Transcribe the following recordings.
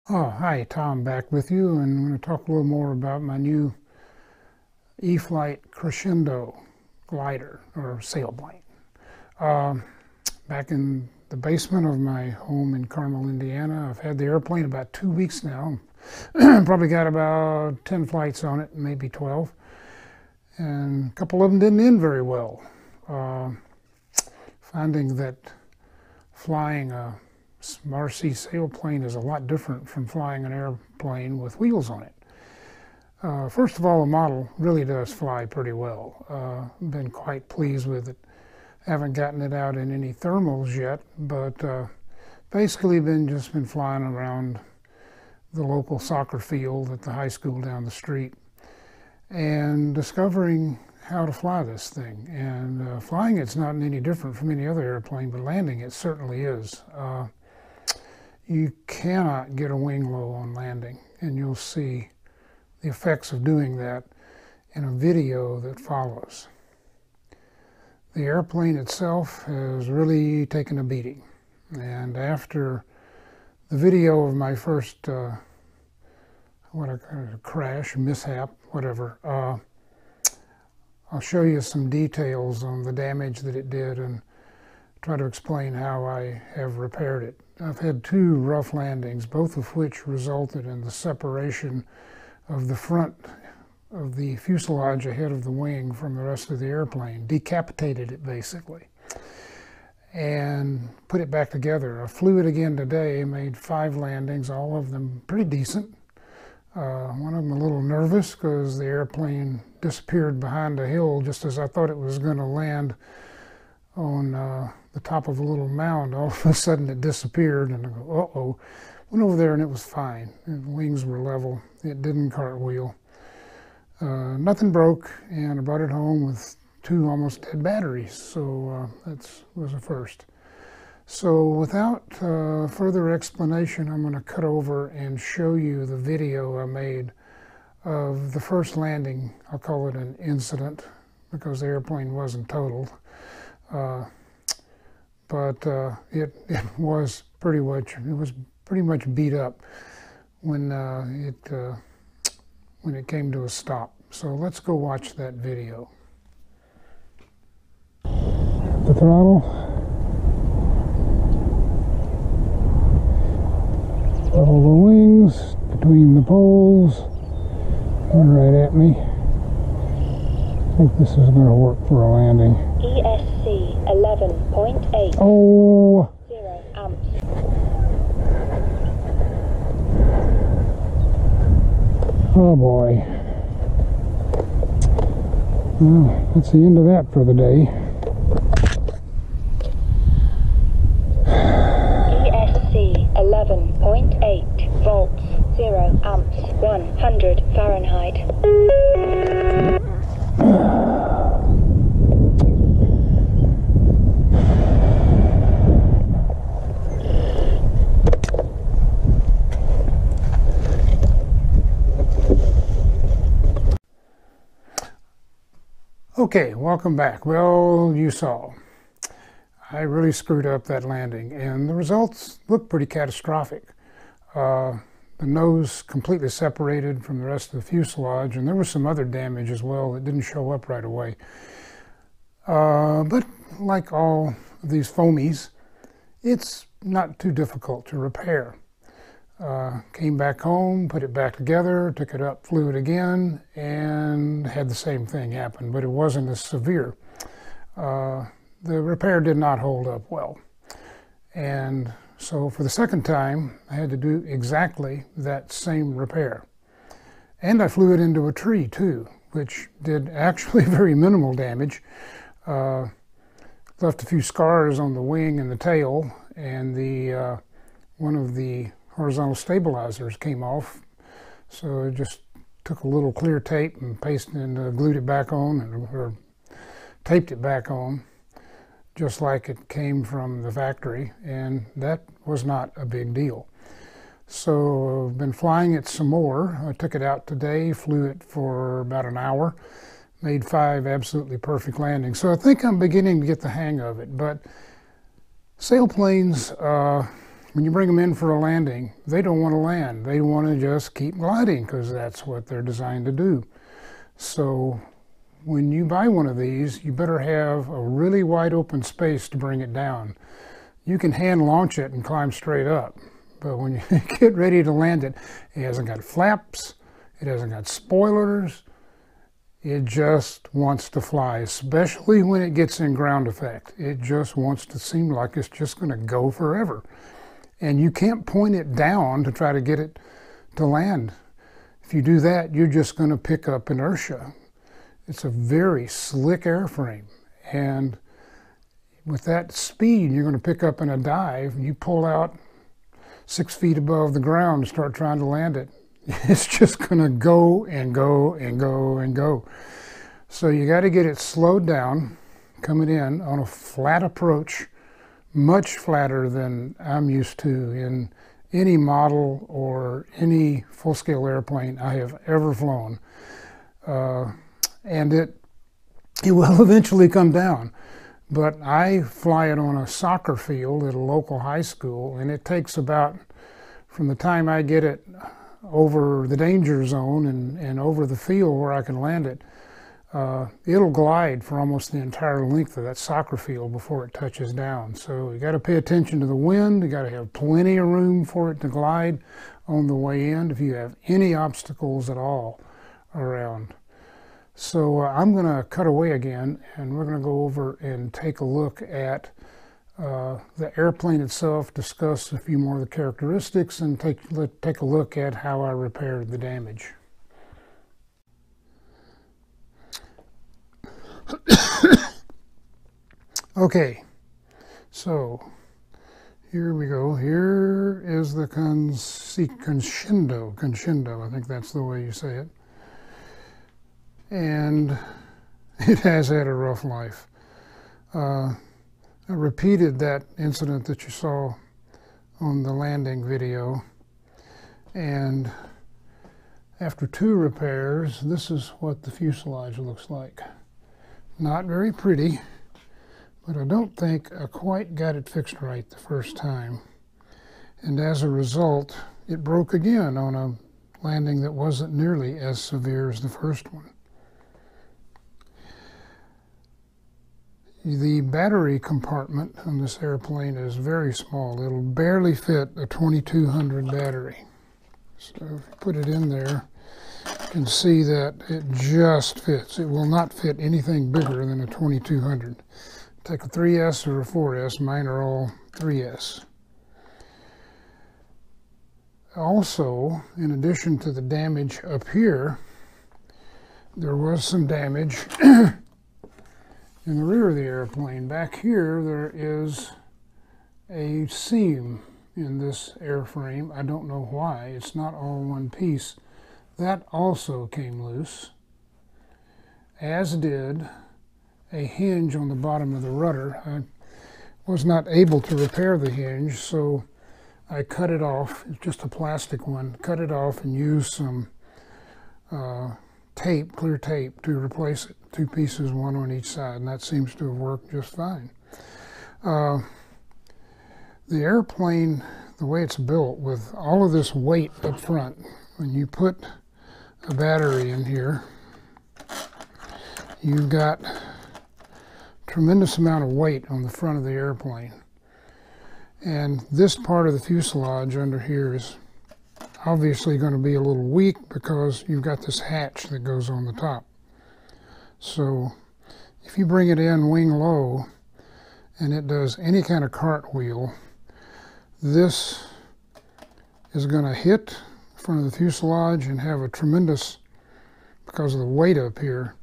Oh, hi, Tom back with you, and I'm going to talk a little more about my new E-flite Crescendo glider or sailplane. Back in the basement of my home in Carmel, Indiana. I've had the airplane about 2 weeks now. Probably got about 10 flights on it, maybe 12. And a couple of them didn't end very well. Finding that flying a RC sailplane is a lot different from flying an airplane with wheels on it. First of all, the model really does fly pretty well. Been quite pleased with it. Haven't gotten it out in any thermals yet, but basically just been flying around the local soccer field at the high school down the street and discovering how to fly this thing. And flying it's not any different from any other airplane, but landing it certainly is. You cannot get a wing low on landing, and you'll see the effects of doing that in a video that follows. The airplane itself has really taken a beating, and after the video of my first crash, mishap, whatever, I'll show you some details on the damage that it did and try to explain how I have repaired it. I've had two rough landings, both of which resulted in the separation of the front of the fuselage ahead of the wing from the rest of the airplane, decapitated it basically, and put it back together. I flew it again today, made 5 landings, all of them pretty decent. One of them a little nervous because the airplane disappeared behind a hill just as I thought it was going to land on the top of a little mound. All of a sudden it disappeared, and I go, uh-oh. Went over there and it was fine. The wings were level. It didn't cartwheel. Nothing broke, and I brought it home with 2 almost dead batteries, so that was a first. So without further explanation, I'm going to cut over and show you the video I made of the first landing. I'll call it an incident because the airplane wasn't totaled. But it was pretty much beat up when it came to a stop. So let's go watch that video. The throttle. All the wings between the poles. Coming right at me. I think this is going to work for a landing. ESC 11.8. Oh! 0 amps. Oh boy. Well, that's the end of that for the day. ESC 11.8 volts, 0 amps, 100 Fahrenheit. Okay, welcome back. Well, you saw. I really screwed up that landing, and the results look pretty catastrophic. The nose completely separated from the rest of the fuselage, and there was some other damage as well that didn't show up right away. But like all of these foamies, it's not too difficult to repair. Came back home, put it back together, took it up, flew it again, and had the same thing happen, but it wasn't as severe. The repair did not hold up well. And so for the second time, I had to do exactly that same repair. And I flew it into a tree too, which did actually very minimal damage. Left a few scars on the wing and the tail, and one of the horizontal stabilizers came off, so I just took a little clear tape and pasted and glued it back on, or taped it back on, just like it came from the factory, and that was not a big deal. So I've been flying it some more. I took it out today, flew it for about an hour, made 5 absolutely perfect landings. So I think I'm beginning to get the hang of it, but sailplanes when you bring them in for a landing, they don't want to land. They want to just keep gliding because that's what they're designed to do. So when you buy one of these, you better have a really wide open space to bring it down. You can hand launch it and climb straight up, but when you get ready to land it, it hasn't got flaps, it hasn't got spoilers, it just wants to fly, especially when it gets in ground effect. It just wants to seem like it's just going to go forever. And you can't point it down to try to get it to land. If you do that, you're just going to pick up inertia. It's a very slick airframe, and with that speed you're going to pick up in a dive, you pull out 6 feet above the ground and start trying to land it. It's just going to go and go and go and go. So you got to get it slowed down, coming in on a flat approach, much flatter than I'm used to in any model or any full-scale airplane I have ever flown. And it will eventually come down. But I fly it on a soccer field at a local high school, and it takes about, from the time I get it over the danger zone and over the field where I can land it, it'll glide for almost the entire length of that soccer field before it touches down. So you got to pay attention to the wind. You got to have plenty of room for it to glide on the way in if you have any obstacles at all around. So I'm going to cut away again, and we're going to go over and take a look at the airplane itself, discuss a few more of the characteristics, and take a look at how I repaired the damage. Okay, so here we go. Here is the Conscendo, I think that's the way you say it. And it has had a rough life. I repeated that incident that you saw on the landing video, and after 2 repairs, this is what the fuselage looks like. Not very pretty, but I don't think I quite got it fixed right the first time. And as a result, it broke again on a landing that wasn't nearly as severe as the first one. The battery compartment on this airplane is very small. It'll barely fit a 2200 battery. So if you put it in there, you can see that it just fits. It will not fit anything bigger than a 2200. Take a 3S or a 4S. Mine are all 3S. Also, in addition to the damage up here, there was some damage in the rear of the airplane. Back here, there is a seam in this airframe. I don't know why. It's not all one piece. That also came loose, as did a hinge on the bottom of the rudder. I was not able to repair the hinge, so I cut it off. It's just a plastic one. Cut it off and used some tape, clear tape, to replace it. 2 pieces, one on each side, and that seems to have worked just fine. The airplane, the way it's built, with all of this weight up front, when you put a battery in here, you've got a tremendous amount of weight on the front of the airplane. And this part of the fuselage under here is obviously going to be a little weak because you've got this hatch that goes on the top. So if you bring it in wing low and it does any kind of cartwheel, this is going to hit the front of the fuselage and have a tremendous, because of the weight up here,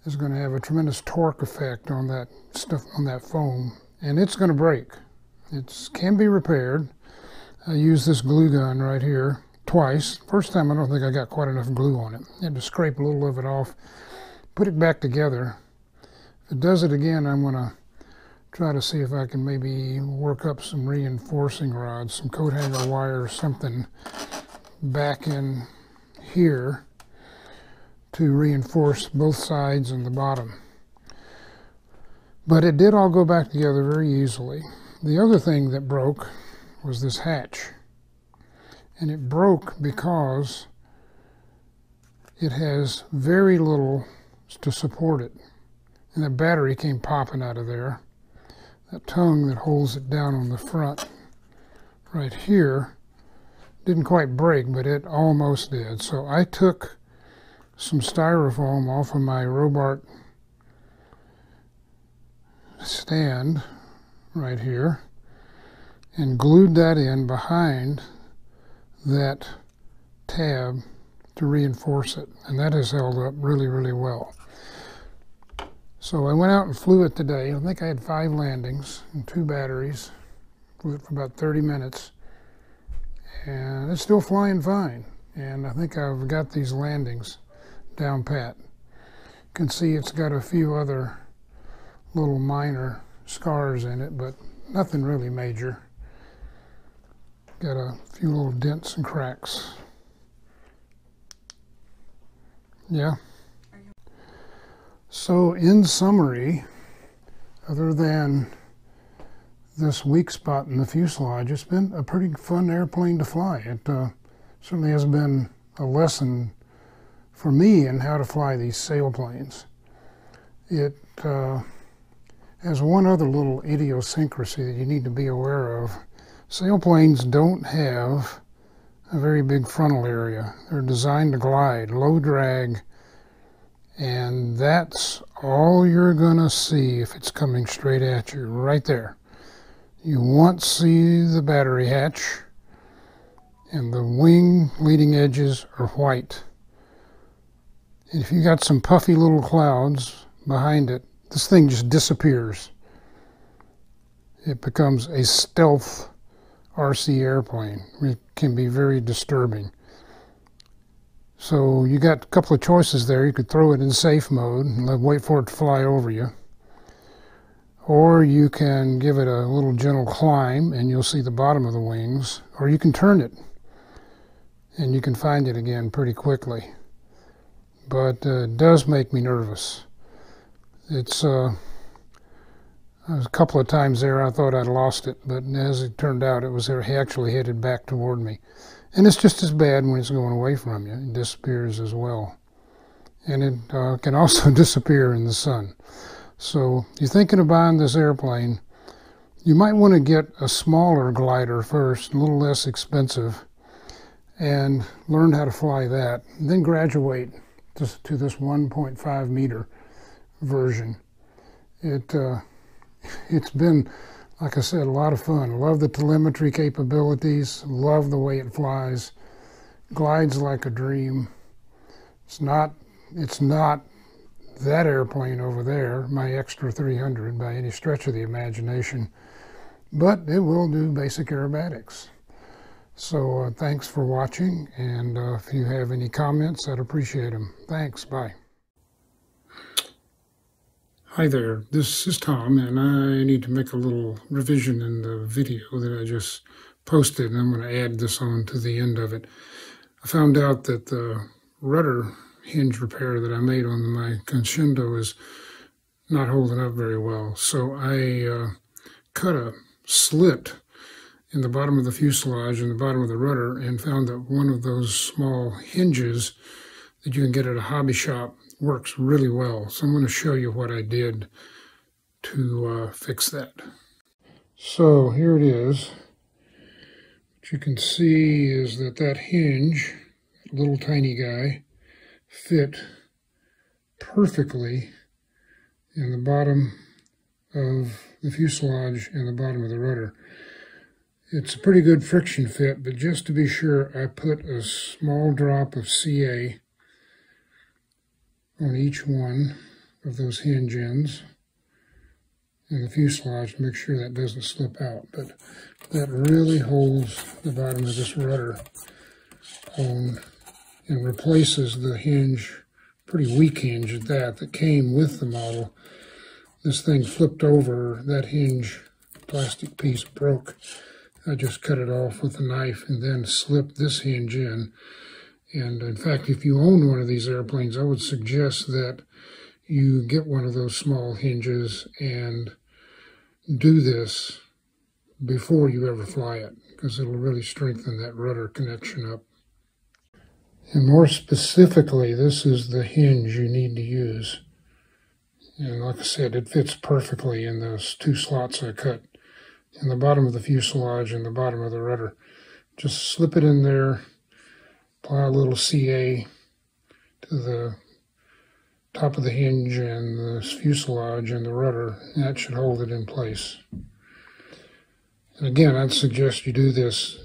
is going to have a tremendous torque effect on that stuff, on that foam, and it's going to break. It can be repaired. I used this glue gun right here twice. First time I don't think I got quite enough glue on it. I had to scrape a little of it off, put it back together. If it does it again, I'm going to try to see if I can maybe work up some reinforcing rods, some coat hanger wire or something back in here to reinforce both sides and the bottom. But it did all go back together very easily. The other thing that broke was this hatch. And it broke because it has very little to support it. And the battery came popping out of there. That tongue that holds it down on the front right here didn't quite break, but it almost did. So I took some styrofoam off of my Robart stand right here and glued that in behind that tab to reinforce it, and that has held up really, really well. So I went out and flew it today. I think I had 5 landings and 2 batteries. Flew it for about 30 minutes, and it's still flying fine. And I think I've got these landings down pat. You can see it's got a few other little minor scars in it, but nothing really major. Got a few little dents and cracks. Yeah. So in summary, other than this weak spot in the fuselage, it's been a pretty fun airplane to fly. It certainly has been a lesson for me in how to fly these sailplanes. It has one other little idiosyncrasy that you need to be aware of. Sailplanes don't have a very big frontal area. They're designed to glide, low drag, and that's all you're gonna see if it's coming straight at you, right there. You won't see the battery hatch, and the wing leading edges are white. And if you got some puffy little clouds behind it, this thing just disappears. It becomes a stealth RC airplane. It can be very disturbing. So you got a couple of choices there. You could throw it in safe mode and wait for it to fly over you. Or you can give it a little gentle climb and you'll see the bottom of the wings. Or you can turn it and you can find it again pretty quickly. But it does make me nervous. It's a couple of times there I thought I'd lost it, but as it turned out, it was there. He actually headed back toward me. And it's just as bad when it's going away from you. It disappears as well. And it can also disappear in the sun. So if you're thinking of buying this airplane, you might want to get a smaller glider first, a little less expensive, and learn how to fly that. And then graduate to this 1.5 meter version. It's been, like I said, a lot of fun. Love the telemetry capabilities. Love the way it flies. Glides like a dream. It's not that airplane over there, my Extra 300, by any stretch of the imagination. But it will do basic aerobatics. So thanks for watching, and if you have any comments, I'd appreciate them. Thanks. Bye. Hi there, this is Tom, and I need to make a little revision in the video that I just posted, and I'm going to add this on to the end of it. I found out that the rudder hinge repair that I made on my Conscendo is not holding up very well, so I cut a slit in the bottom of the fuselage and the bottom of the rudder and found that one of those small hinges that you can get at a hobby shop works really well. So I'm going to show you what I did to fix that. So here it is. What you can see is that hinge, that little tiny guy, fit perfectly in the bottom of the fuselage and the bottom of the rudder. It's a pretty good friction fit, but just to be sure, I put a small drop of CA on each one of those hinge ends in the fuselage to make sure that doesn't slip out. But that really holds the bottom of this rudder on and replaces the hinge, pretty weak hinge at that came with the model. This thing flipped over, that hinge plastic piece broke. I just cut it off with a knife and then slipped this hinge in. And in fact, if you own one of these airplanes, I would suggest that you get one of those small hinges and do this before you ever fly it, because it'll really strengthen that rudder connection up. And more specifically, this is the hinge you need to use. And like I said, it fits perfectly in those two slots I cut in the bottom of the fuselage and the bottom of the rudder. Just slip it in there, apply a little CA to the top of the hinge and the fuselage and the rudder, and that should hold it in place. And again, I'd suggest you do this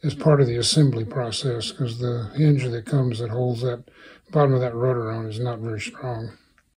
as part of the assembly process, because the hinge that holds that bottom of that rudder on is not very strong.